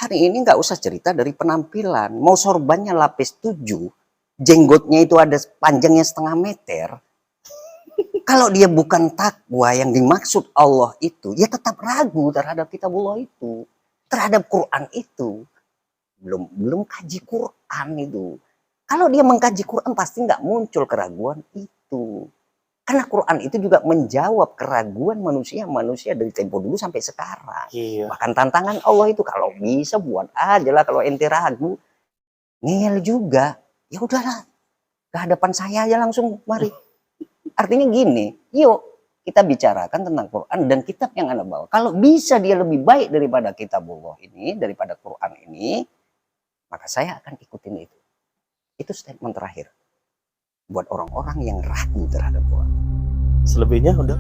Hari ini nggak usah cerita dari penampilan. Mau sorbannya lapis 7, jenggotnya itu ada panjangnya 1/2 meter. Kalau dia bukan takwa yang dimaksud Allah itu, ya tetap ragu terhadap kitabullah itu, terhadap Quran itu. Belum kaji Quran itu. Kalau dia mengkaji Quran pasti nggak muncul keraguan itu. Karena Quran itu juga menjawab keraguan manusia dari tempo dulu sampai sekarang. Iya. Bahkan tantangan Allah itu kalau bisa buat aja lah, kalau ente ragu, ngeyel juga. Ya udahlah, ke hadapan saya aja langsung, mari. Artinya gini, yuk kita bicarakan tentang Quran dan kitab yang Anda bawa. Kalau bisa dia lebih baik daripada kitabullah ini, daripada Quran ini, maka saya akan ikutin itu. Itu statement terakhir buat orang-orang yang ragu terhadap Quran. Selebihnya udah.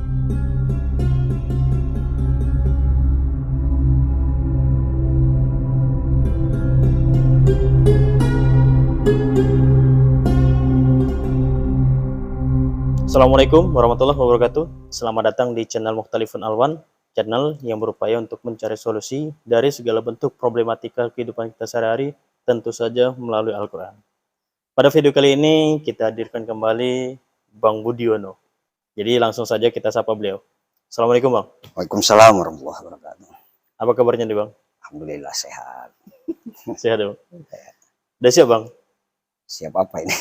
Assalamualaikum warahmatullahi wabarakatuh. Selamat datang di channel Mukhtalifun Alwan, channel yang berupaya untuk mencari solusi dari segala bentuk problematika kehidupan kita sehari-hari, tentu saja melalui Al-Quran. Pada video kali ini kita hadirkan kembali Bang Budiono. Jadi langsung saja kita sapa beliau. Assalamualaikum Bang. Waalaikumsalam warahmatullahi wabarakatuh. Apa kabarnya nih Bang? Alhamdulillah sehat. Sehat ya Bang? Udah siap Bang? Siap apa ini?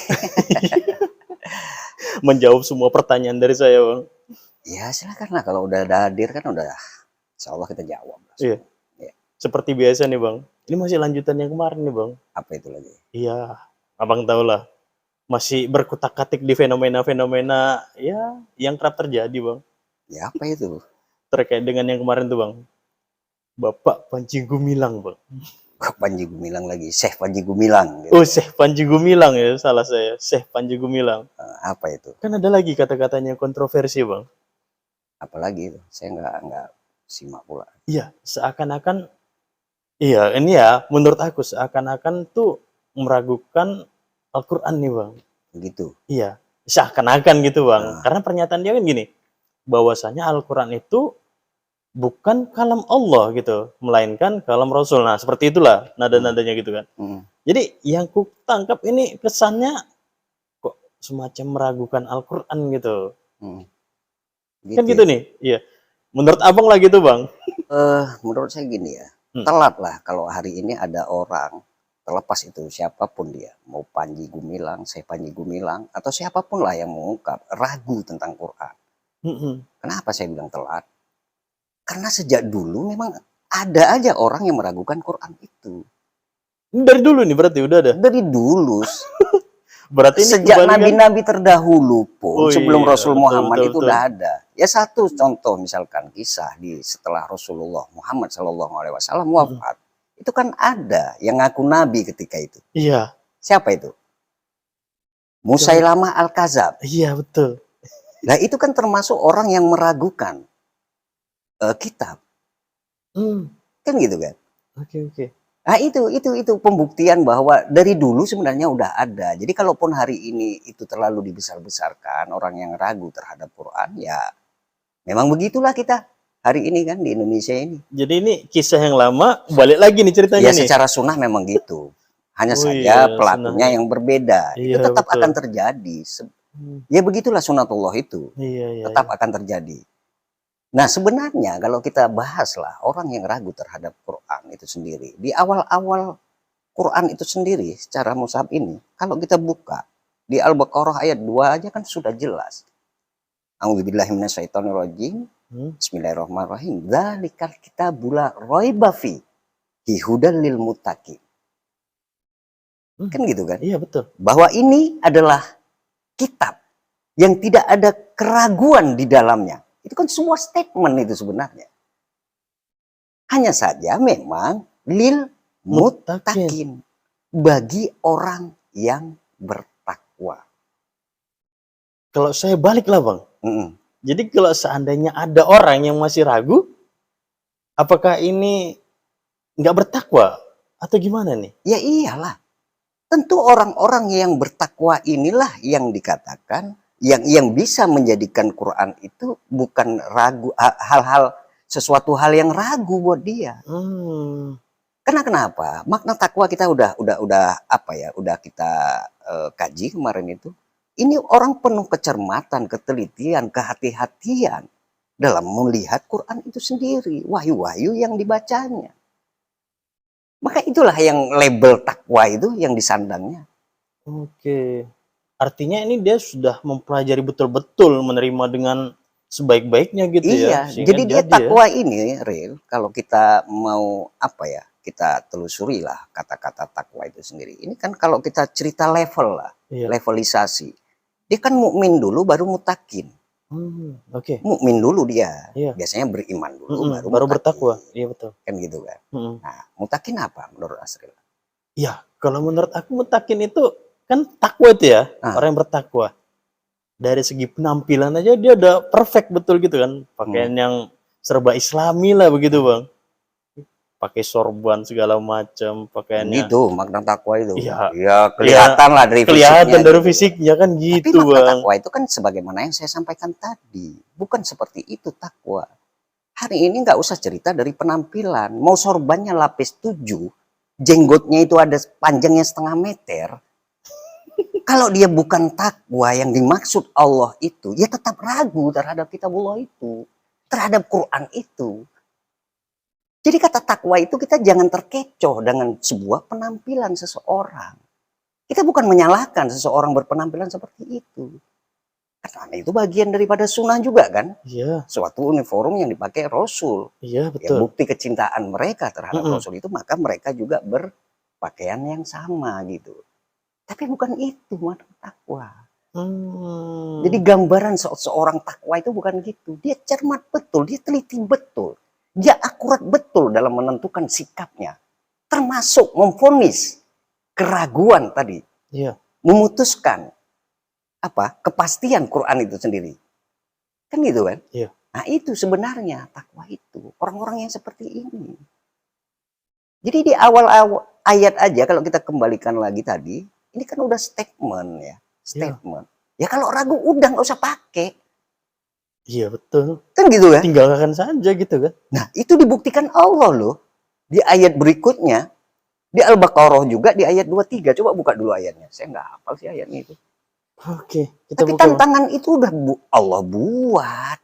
Menjawab semua pertanyaan dari saya Bang. Ya silakan lah, kalau udah hadir kan udah, insya Allah kita jawab. Iya. Ya. Seperti biasa nih Bang. Ini masih lanjutan yang kemarin nih Bang. Apa itu lagi? Iya, Abang tahu lah. Masih berkutak-katik di fenomena-fenomena ya yang kerap terjadi Bang. Ya apa itu? Terkait dengan yang kemarin tuh Bang. Bapak Panji Gumilang Bang. Panji Gumilang lagi, Syekh Panji Gumilang. Gitu. Oh, Syekh Panji Gumilang ya, salah saya. Syekh Panji Gumilang. Apa itu? Kan ada lagi kata-katanya kontroversi Bang. Apalagi itu? Saya nggak simak pula. Iya, seakan-akan, iya ini ya menurut aku seakan-akan tuh meragukan Al-Quran nih Bang. Begitu? Iya, seakan-akan gitu Bang. Karena pernyataan dia kan gini, bahwasanya Al-Quran itu bukan kalam Allah gitu, melainkan kalam Rasul. Nah, seperti itulah nada-nadanya gitu kan. Jadi yang ku tangkap ini kesannya kok semacam meragukan Al-Quran gitu. Gitu Kan gitu ya? nih, iya. Menurut Abang lah gitu Bang. Menurut saya gini ya, telat lah kalau hari ini ada orang, terlepas itu siapapun dia, mau Panji Gumilang, Syekh Panji Gumilang, atau siapapun lah yang mengungkap ragu tentang Quran. Kenapa saya bilang telat? Karena sejak dulu memang ada aja orang yang meragukan Quran itu. Dari dulu nih berarti udah ada? Dari dulu. Berarti ini sejak nabi-nabi terdahulu pun, sebelum Rasul Muhammad itu udah ada. Ya satu contoh misalkan kisah setelah Rasulullah Muhammad SAW wafat. Itu kan ada yang ngaku nabi ketika itu. Iya. Siapa itu? Musailamah Al-Kadzab. Iya betul. Nah itu kan termasuk orang yang meragukan kitab. Kan gitu kan? Oke. Nah itu pembuktian bahwa dari dulu sebenarnya udah ada. Jadi kalaupun hari ini itu terlalu dibesar-besarkan, orang yang ragu terhadap Quran, ya memang begitulah kita hari ini kan di Indonesia ini. Jadi ini kisah yang lama, balik lagi nih ceritanya ya, nih. Secara sunnah memang gitu. Hanya saja pelakunya yang berbeda. Itu tetap akan terjadi. Ya begitulah sunnatullah itu. Tetap akan terjadi. Nah sebenarnya kalau kita bahaslah orang yang ragu terhadap Quran itu sendiri. Di awal-awal Quran itu sendiri secara mushaf ini. Kalau kita buka di Al-Baqarah ayat 2 aja kan sudah jelas. A'udzubillahi minasyaitonirrajim. Bismillahirrahmanirrahim. Dzalikal kitabul la raiba fihi hudal lil muttaqin. Kan gitu kan? Iya betul. Bahwa ini adalah kitab yang tidak ada keraguan di dalamnya. Itu kan semua statement itu sebenarnya. Hanya saja memang lil muttaqin, bagi orang yang bertakwa. Kalau saya balik lah Bang. Jadi kalau seandainya ada orang yang masih ragu, apakah ini nggak bertakwa atau gimana nih? Ya iyalah. Tentu orang-orang yang bertakwa inilah yang dikatakan yang bisa menjadikan Quran itu bukan ragu, sesuatu hal yang ragu buat dia. Karena kenapa? Makna takwa kita udah apa ya? Udah kita kaji kemarin itu. Ini orang penuh kecermatan, ketelitian, kehati-hatian dalam melihat Quran itu sendiri, wahyu-wahyu yang dibacanya. Maka itulah yang label takwa itu yang disandangnya. Oke. Artinya ini dia sudah mempelajari betul-betul, menerima dengan sebaik-baiknya gitu ya. Iya, jadi dia takwa ini real. Kalau kita mau apa ya? Kita telusuri lah kata-kata takwa itu sendiri. Ini kan kalau kita cerita level lah, levelisasi. Dia kan mukmin dulu baru mutakin. Oke. Mukmin dulu dia. Biasanya beriman dulu baru bertakwa. Iya betul. Kan gitu kan. Nah, mutakin apa menurut Asril? Ya, kalau menurut aku mutakin itu kan takwa itu ya, orang yang bertakwa. Dari segi penampilan aja dia udah perfect betul gitu kan. Pakaian yang serba islami lah begitu, Bang. Pakai sorban segala macam, pakaiannya. Gitu makna takwa itu. Iya, kelihatan lah dari kelihatan dari fisiknya kan gitu. Tapi makna takwa itu kan sebagaimana yang saya sampaikan tadi, bukan seperti itu takwa. Hari ini nggak usah cerita dari penampilan, mau sorbannya lapis 7, jenggotnya itu ada panjangnya 1,5 meter. Kalau dia bukan takwa yang dimaksud Allah itu, ya tetap ragu terhadap kitabullah itu, terhadap Quran itu. Jadi kata takwa itu kita jangan terkecoh dengan sebuah penampilan seseorang. Kita bukan menyalahkan seseorang berpenampilan seperti itu. Karena itu bagian daripada sunnah juga kan. Iya. Suatu uniform yang dipakai Rasul. Iya betul. Ya, bukti kecintaan mereka terhadap Rasul itu, maka mereka juga berpakaian yang sama gitu. Tapi bukan itu makna takwa. Jadi gambaran seorang takwa itu bukan gitu. Dia cermat betul, dia teliti betul. Dia akurat betul dalam menentukan sikapnya. Termasuk memvonis keraguan tadi. Iya. Memutuskan kepastian Quran itu sendiri. Kan gitu kan? Iya. Nah itu sebenarnya takwa itu. Orang-orang yang seperti ini. Jadi di awal ayat aja kalau kita kembalikan lagi tadi. Ini kan udah statement ya. Statement. Ya kalau ragu udah nggak usah pakai. Iya betul. Kan gitu kan? Tinggalkan saja gitu kan. Nah itu dibuktikan Allah loh. Di ayat berikutnya. Di Al-Baqarah juga di ayat 23. Coba buka dulu ayatnya. Saya nggak hafal sih ayatnya itu. Oke. Tapi tantangan itu udah Allah buat.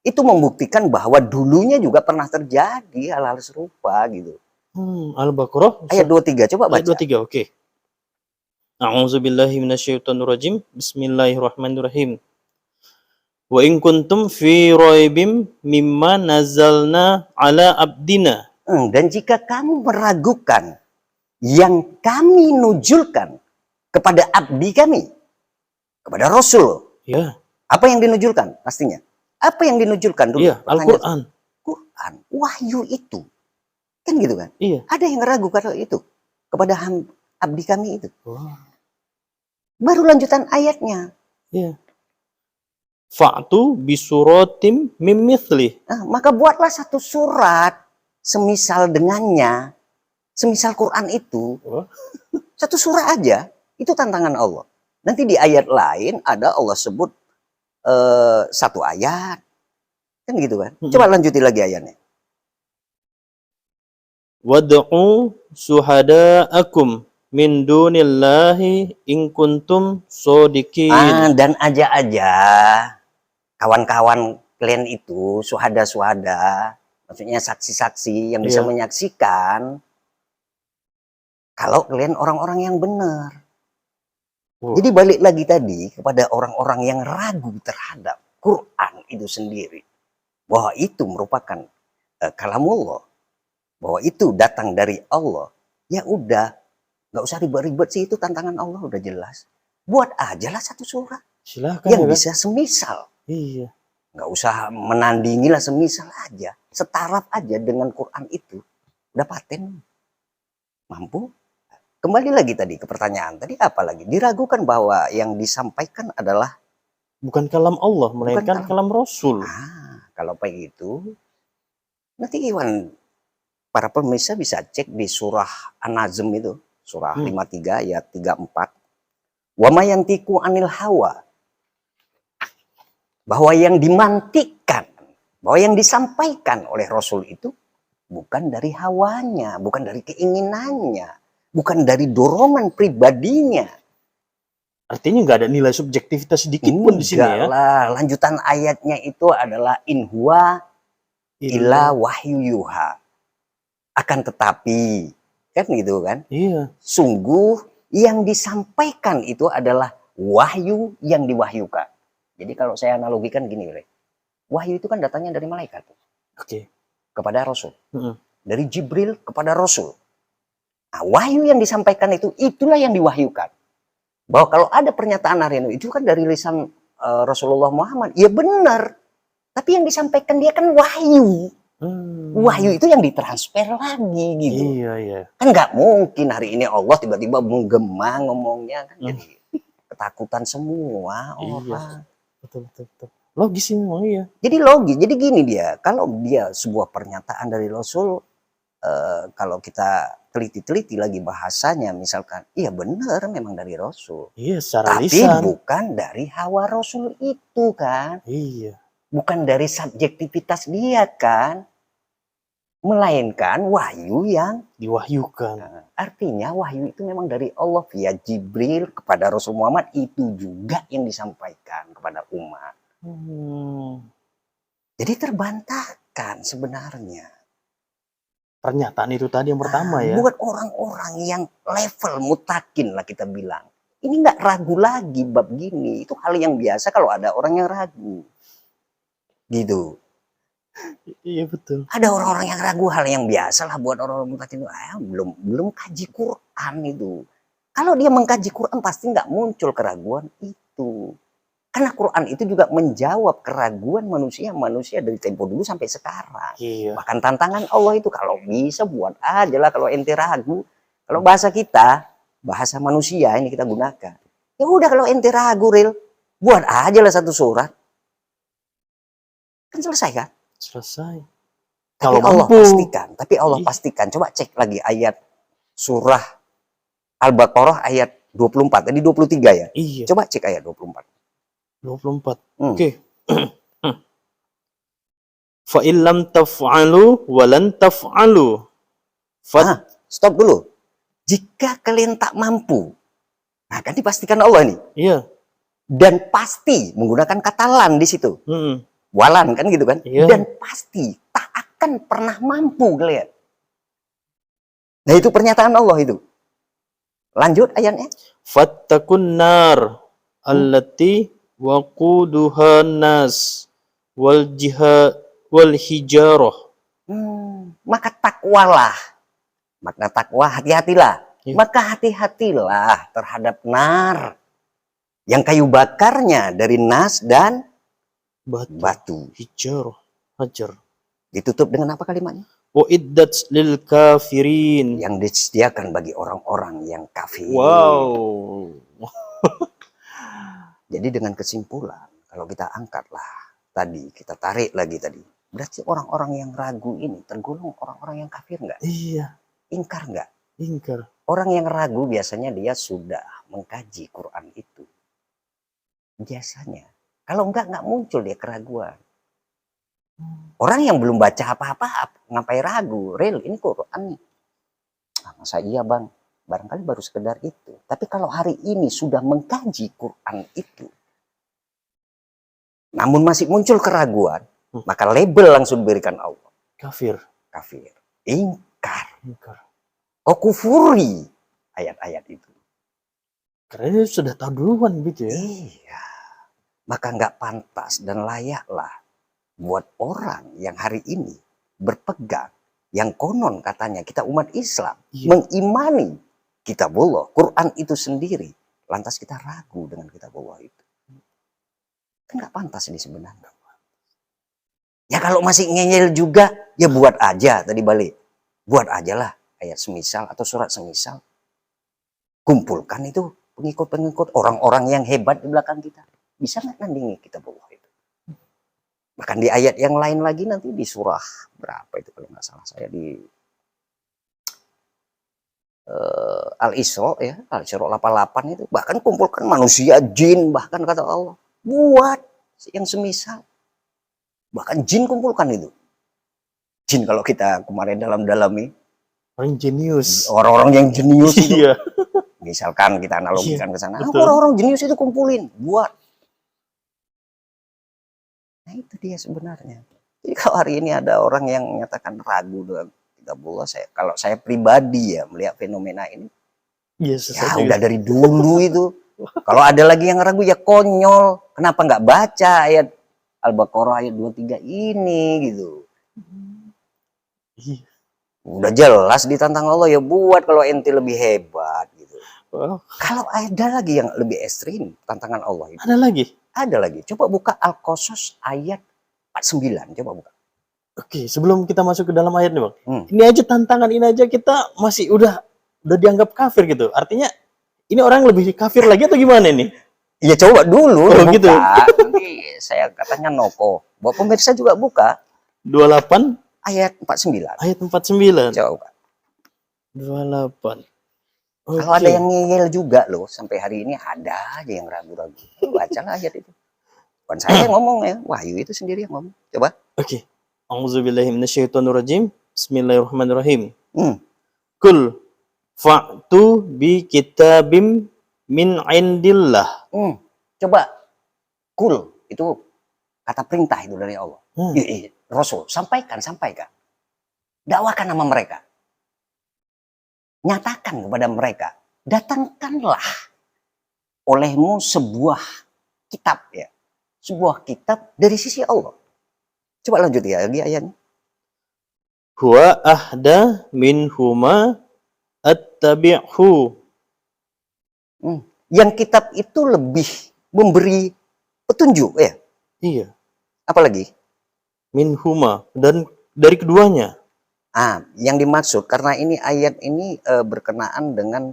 Itu membuktikan bahwa dulunya juga pernah terjadi hal-hal serupa gitu. Al-Baqarah. Ayat 23. Coba baca. Ayat 23 oke. A'udzubillahi minasyaitonirrajim. Bismillahirrahmanirrahim. Wa in kuntum fi raibim mimma nazalna ala abdina. Dan jika kamu meragukan yang kami nujulkan kepada abdi kami, kepada Rasul. Ya. Apa yang dinujulkan pastinya? Apa yang dinujulkan dulu? Iya, Al-Quran. Quran, wahyu itu. Kan gitu kan? Iya. Ada yang ragu kalau itu kepada abdi kami itu. Wow. Baru lanjutan ayatnya. Iya. Fa'tu bisuratim mim mithlih. Nah, maka buatlah satu surat semisal dengannya, semisal Quran itu. Satu surah aja, itu tantangan Allah. Nanti di ayat lain ada Allah sebut satu ayat. Kan gitu kan? Coba lanjuti lagi ayatnya. Wad'u suhada'akum min dunillahi in kuntum shodiqin. Dan aja kawan-kawan kalian itu, suhada-suhada, maksudnya saksi-saksi yang bisa menyaksikan kalau kalian orang-orang yang benar. Jadi balik lagi tadi kepada orang-orang yang ragu terhadap Quran itu sendiri. Bahwa itu merupakan kalamullah. Bahwa itu datang dari Allah. Ya udah, nggak usah ribet-ribet sih, itu tantangan Allah udah jelas. Buat aja lah satu surah. Silakan yang bisa semisal. Iya. Nggak usah menandingi lah, semisal aja. Setaraf aja dengan Quran itu. Udah paten. Mampu. Kembali lagi tadi ke pertanyaan. Tadi apa lagi? Diragukan bahwa yang disampaikan adalah bukan kalam Allah, melainkan kalam Rasul. Kalau kayak gitu, nanti Iwan, para pemirsa bisa cek di surah An-Nazm itu. Surah 53 ayat 34. Wa mayantiku anil hawa. Bahwa yang dimantikan, bahwa yang disampaikan oleh Rasul itu bukan dari hawanya, bukan dari keinginannya, bukan dari dorongan pribadinya. Artinya nggak ada nilai subjektivitas sedikit pun di sini ya. Lah, lanjutan ayatnya itu adalah in huwa illa wahyu yuha. Akan tetapi, kan gitu kan? Iya. Sungguh yang disampaikan itu adalah wahyu yang diwahyukan. Jadi kalau saya analogikan gini, wahyu itu kan datangnya dari malaikat. Oke. Kepada Rasul. Dari Jibril kepada Rasul. Nah, wahyu yang disampaikan itu, itulah yang diwahyukan. Bahwa kalau ada pernyataan hari ini, itu kan dari lisan Rasulullah Muhammad. Ya benar. Tapi yang disampaikan dia kan wahyu. Wahyu itu yang ditransfer lagi gitu. Iya, iya. Kan nggak mungkin hari ini Allah tiba-tiba menggema ngomongnya. Kan jadi ketakutan semua orang. Iya. Betul. Logis sih memang iya. Jadi logis. Jadi gini dia. Kalau dia sebuah pernyataan dari Rasul, kalau kita teliti-teliti lagi bahasanya, misalkan, iya benar memang dari Rasul. Iya, secara tapi lisan. Bukan dari hawa Rasul itu kan. Iya. Bukan dari subjektivitas dia kan. Melainkan wahyu yang diwahyukan. Artinya wahyu itu memang dari Allah via Jibril kepada Rasul Muhammad, itu juga yang disampaikan kepada umat. Jadi terbantahkan sebenarnya. Pernyataan itu tadi yang pertama ya. Buat orang-orang yang level mutakin lah kita bilang. Ini nggak ragu lagi bab gini. Itu hal yang biasa kalau ada orang yang ragu. Gitu. Iya betul. Ada orang-orang yang ragu, hal yang biasa lah buat orang-orang mutakin. Belum kaji Quran itu. Kalau dia mengkaji Quran pasti nggak muncul keraguan itu. Karena Quran itu juga menjawab keraguan manusia dari tempo dulu sampai sekarang. Iya. Bahkan tantangan Allah itu kalau bisa buat aja lah kalau ente ragu. Kalau bahasa kita, bahasa manusia ini kita gunakan. Ya udah kalau ente ragu real, buat aja lah satu surat. Kan selesai kan? Selesai. Tapi Allah pastikan, pastikan. Coba cek lagi ayat surah Al-Baqarah ayat 24, tadi 23 ya? Iya. Coba cek ayat 24. 24. Oke. Fa illam taf'alu wa lan taf'alu. Stop dulu. Jika kalian tak mampu. Nah, kan dipastikan Allah nih. Iya. Dan pasti menggunakan kata lan di situ. Walan kan gitu kan? Iya. Dan pasti tak akan pernah mampu kalian. Nah, itu pernyataan Allah itu. Lanjut ayatnya. Fattakun nar allati waquduhan nas wal hijarah. Maka takwalah. Makna takwa hati-hatilah. Ya. Maka hati-hatilah terhadap nar. Yang kayu bakarnya dari nas dan batu. Hajar. Ditutup dengan apa kalimatnya? Wa'iddat lil kafirin. Yang disediakan bagi orang-orang yang kafir. Wow. Jadi dengan kesimpulan, kalau kita angkatlah tadi, kita tarik lagi tadi. Berarti orang-orang yang ragu ini tergolong orang-orang yang kafir nggak? Iya. Ingkar nggak? Ingkar. Orang yang ragu biasanya dia sudah mengkaji Quran itu. Biasanya. Kalau nggak muncul dia keraguan. Orang yang belum baca apa-apa, ngapain ragu? Real, ini Quran nih. Masa iya bang? Barangkali baru sekedar itu. Tapi kalau hari ini sudah mengkaji Quran itu, namun masih muncul keraguan, maka label langsung diberikan Allah. Kafir. Ingkar. Kau kufuri ayat-ayat itu. Karena dia sudah tahu duluan gitu ya. Iya. Maka nggak pantas dan layaklah buat orang yang hari ini berpegang, yang konon katanya kita umat Islam, mengimani kitabullah, Quran itu sendiri, lantas kita ragu dengan kitabullah itu. Kan nggak pantas ini sebenarnya. Ya kalau masih ngeyel juga, ya buat aja tadi balik. Buat aja lah ayat semisal atau surat semisal. Kumpulkan itu pengikut-pengikut orang-orang yang hebat di belakang kita. Bisa nggak nandingi kitabullah itu? Bahkan di ayat yang lain lagi nanti di surah berapa itu kalau nggak salah saya di Al-Isra ya, Al-Isra 88 itu bahkan kumpulkan manusia, jin, bahkan kata Allah buat yang semisal, bahkan jin kumpulkan itu. Jin kalau kita kemarin dalam-dalami. Orang jenius. Orang-orang yang jenius itu. Iya. Misalkan kita analogikan ke sana. Betul. Orang-orang jenius itu kumpulin, buat. Nah itu dia sebenarnya. Jadi kalau hari ini ada orang yang menyatakan ragu dengan kitabullah, kalau saya pribadi ya melihat fenomena ini, Yes, ya udah dari dulu itu. Kalau ada lagi yang ragu ya konyol. Kenapa nggak baca ayat Al-Baqarah ayat 23 ini gitu. Udah jelas ditantang Allah ya buat kalau ente lebih hebat gitu. Kalau ada lagi yang lebih ekstrim tantangan Allah itu. Ada lagi? Ada lagi. Coba buka Al-Qasas ayat 49. Coba buka. Oke, sebelum kita masuk ke dalam ayat nih, Bang. Ini aja tantangan ini aja kita masih udah dianggap kafir gitu. Artinya ini orang lebih kafir lagi atau gimana nih? Ya coba dulu buka. Gitu. Nanti saya katanya noko. Buat pemirsa juga buka. 28 ayat 49. Ayat 49. Coba buka. 28. Kalau ada yang ngeyel juga loh, sampai hari ini ada aja yang ragu-ragu. Bacalah ayat itu. Bukan saya yang ngomong ya, Wahyu itu sendiri yang ngomong. Coba. Oke. A'udzubillahi minasyaitonirrajim. Bismillahirrahmanirrahim. Kul fa'tu bi kitabim min indillah. Coba. Kul itu kata perintah itu dari Allah. Rasul, sampaikan. Dakwakan nama mereka. Nyatakan kepada mereka, datangkanlah olehmu sebuah kitab ya. Sebuah kitab dari sisi Allah. Coba lanjut ya lagi ayatnya. Huwa ahda minhuma attabi'hu. Yang kitab itu lebih memberi petunjuk ya. Iya. Apalagi? Minhuma, dan dari keduanya. Yang dimaksud karena ini ayat ini berkenaan dengan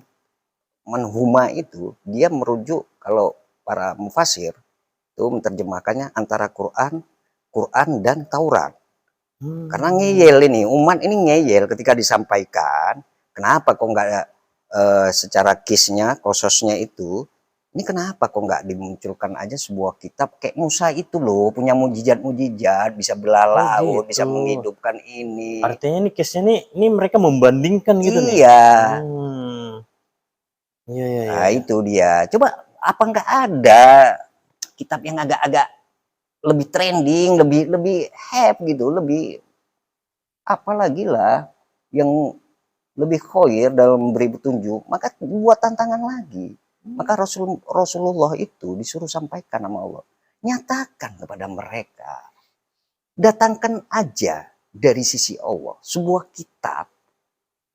manhuma itu, dia merujuk kalau para mufasir itu menerjemahkannya antara Quran dan Taurat. Karena ngeyel ini, umat ini ngeyel ketika disampaikan, kenapa kok nggak secara kisnya, kososnya itu, ini kenapa kok nggak dimunculkan aja sebuah kitab kayak Musa itu loh, punya mujizat, bisa belah laut, bisa menghidupkan ini. Artinya ini case-nya ini mereka membandingkan gitu nih. Iya. Nah itu dia. Coba apa nggak ada kitab yang agak-agak lebih trending, lebih hype gitu, lebih apalagi lah yang lebih khoir dalam memberi petunjuk, maka buat tantangan lagi. Maka Rasulullah itu disuruh sampaikan nama Allah. Nyatakan kepada mereka. Datangkan aja dari sisi Allah sebuah kitab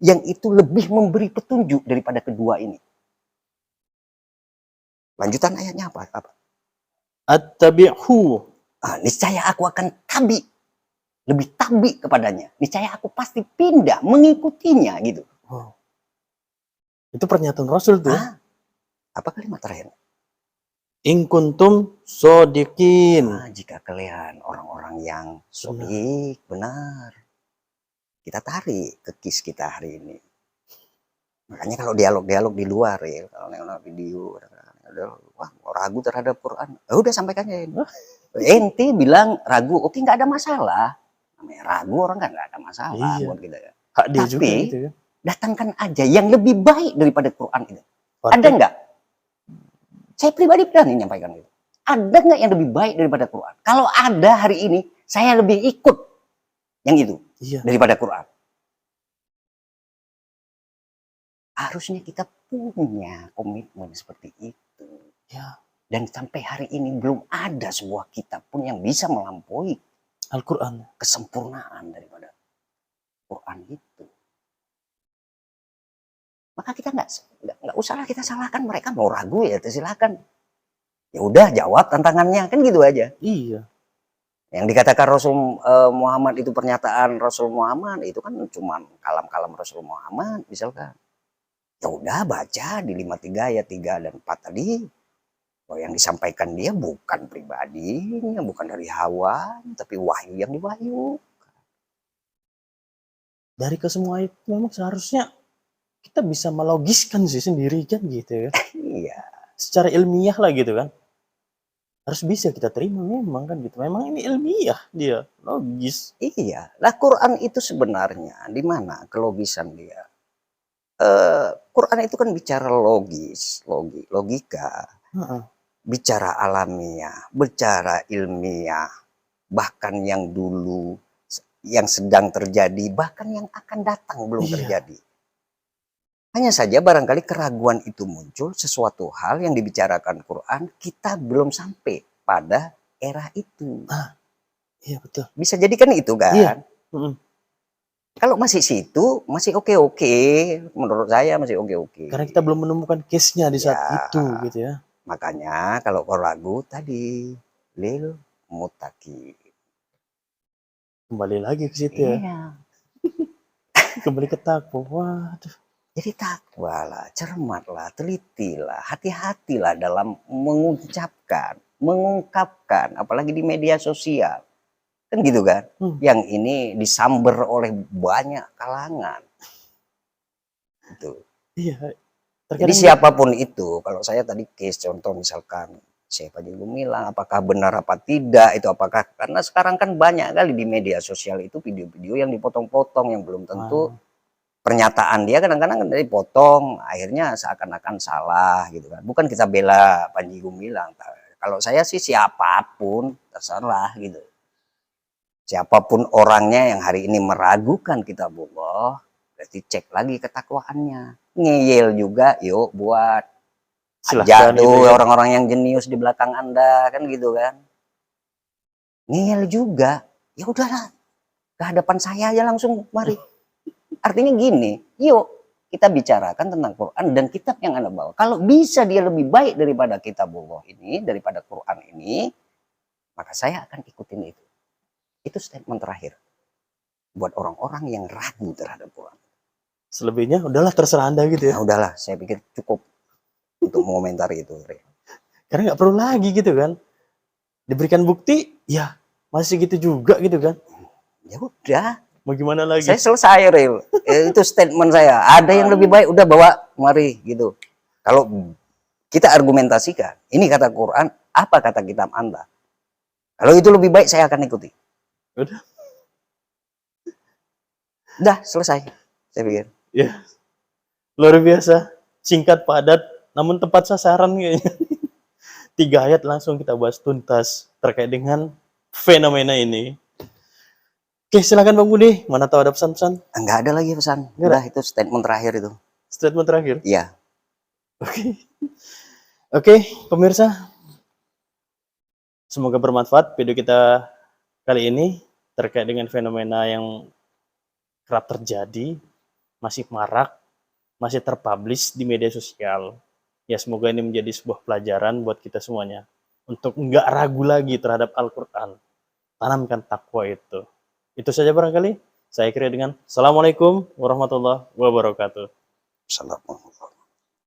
yang itu lebih memberi petunjuk daripada kedua ini. Lanjutan ayatnya apa? Attabi'hu. Niscaya aku akan lebih tabi kepadanya. Niscaya aku pasti pindah mengikutinya gitu. Itu pernyataan Rasul tuh. Apa kalimat terakhir? In kuntum shodiqin. Jika kalian orang-orang yang shodiq, benar. Kita tarik ke kis kita hari ini. Makanya kalau dialog-dialog di luar ya, kalau nengok video, wah ragu terhadap Quran, udah sampaikan aja ini. Ente bilang ragu, oke nggak ada masalah. Namanya ragu orang kan nggak ada masalah buat kita ya. Hak dia juga gitu ya. Datangkan aja yang lebih baik daripada Quran itu. Ada nggak? Saya pribadi berani menyampaikan itu. Ada nggak yang lebih baik daripada Quran? Kalau ada hari ini, saya lebih ikut yang itu daripada Quran. Harusnya kita punya komitmen seperti itu. Dan sampai hari ini belum ada sebuah kitab pun yang bisa melampaui Al-Quran, kesempurnaan daripada Quran itu. Maka kita nggak usahlah kita salahkan mereka, mau ragu ya silakan. Ya udah jawab tantangannya kan gitu aja. Iya. Yang dikatakan Rasul Muhammad itu pernyataan Rasul Muhammad itu kan cuma kalam-kalam Rasul Muhammad misalkan. Ya udah baca di 53 ayat 3 dan 4 tadi. Bahwa yang disampaikan dia bukan pribadinya, bukan dari hawa, tapi wahyu yang diwahyu. Dari kesemua itu memang seharusnya kita bisa melogiskan sih sendiri kan gitu ya. Iya. Secara ilmiah lah gitu kan. harus bisa kita terima memang kan gitu. Memang ini ilmiah dia, logis. Iya, lah Quran itu sebenarnya di mana kelogisan dia? Quran itu kan bicara logis, logika, bicara alamiah, bicara ilmiah, bahkan yang dulu, yang sedang terjadi, bahkan yang akan datang belum terjadi. Hanya saja barangkali keraguan itu muncul sesuatu hal yang dibicarakan Quran, kita belum sampai pada era itu. Iya betul. Bisa jadi kan itu kan? Iya. Kalau masih situ, masih oke-oke. Menurut saya masih oke-oke. Karena kita belum menemukan case-nya di saat itu gitu ya. Makanya kalau ragu tadi, lil mutaki. Kembali lagi ke situ ya. Iya. Kembali ke takwa. Waduh. Jadi takwalah, cermatlah, telitilah, hati-hatilah dalam mengucapkan, mengungkapkan, apalagi di media sosial. Kan gitu kan? Yang ini disamber oleh banyak kalangan. Itu. Iya. Jadi siapapun itu, kalau saya tadi case contoh misalkan Syekh Panji Gumilang, apakah benar apa tidak, itu apakah, karena sekarang kan banyak kali di media sosial itu video-video yang dipotong-potong yang belum tentu pernyataan dia kadang-kadang dipotong, akhirnya seakan-akan salah gitu kan. Bukan kita bela Panji Gumilang. Kalau saya sih siapapun terserah gitu. Siapapun orangnya yang hari ini meragukan kitabullah, berarti cek lagi ketakwaannya. Ngeyel juga, yuk buat aja tuh ya, orang-orang yang jenius di belakang Anda kan gitu kan. Ngeyel juga, ya udahlah, ke hadapan saya aja langsung, mari. Artinya gini, yuk kita bicarakan tentang Quran dan kitab yang Anda bawa. Kalau bisa dia lebih baik daripada kitabullah ini, daripada Quran ini, maka saya akan ikutin itu. Itu statement terakhir buat orang-orang yang ragu terhadap Quran. Selebihnya udahlah terserah Anda gitu ya. Nah, udahlah, saya pikir cukup untuk mengomentari itu. Karena nggak perlu lagi gitu kan. Diberikan bukti, ya masih gitu juga gitu kan. Ya udah. Mau gimana lagi? Saya selesai, Ril. Itu statement saya. Ada yang lebih baik, udah bawa, mari gitu. Kalau kita argumentasikan, ini kata Quran, apa kata kitab Anda? Kalau itu lebih baik, saya akan ikuti. Udah selesai, saya pikir. Ya, luar biasa, singkat padat, namun tepat sasaran kayaknya. 3 ayat langsung kita bahas tuntas terkait dengan fenomena ini. Oke, silakan Bang Budi. Mana tahu ada pesan-pesan? Enggak ada lagi pesan. Udah, itu statement terakhir itu. Statement terakhir? Iya. Oke, pemirsa. Semoga bermanfaat video kita kali ini terkait dengan fenomena yang kerap terjadi, masih marak, masih terpublish di media sosial. Ya, semoga ini menjadi sebuah pelajaran buat kita semuanya. Untuk enggak ragu lagi terhadap Al-Quran. Tanamkan takwa itu. Itu saja barangkali. Saya akhiri dengan Assalamualaikum warahmatullahi wabarakatuh. Assalamualaikum.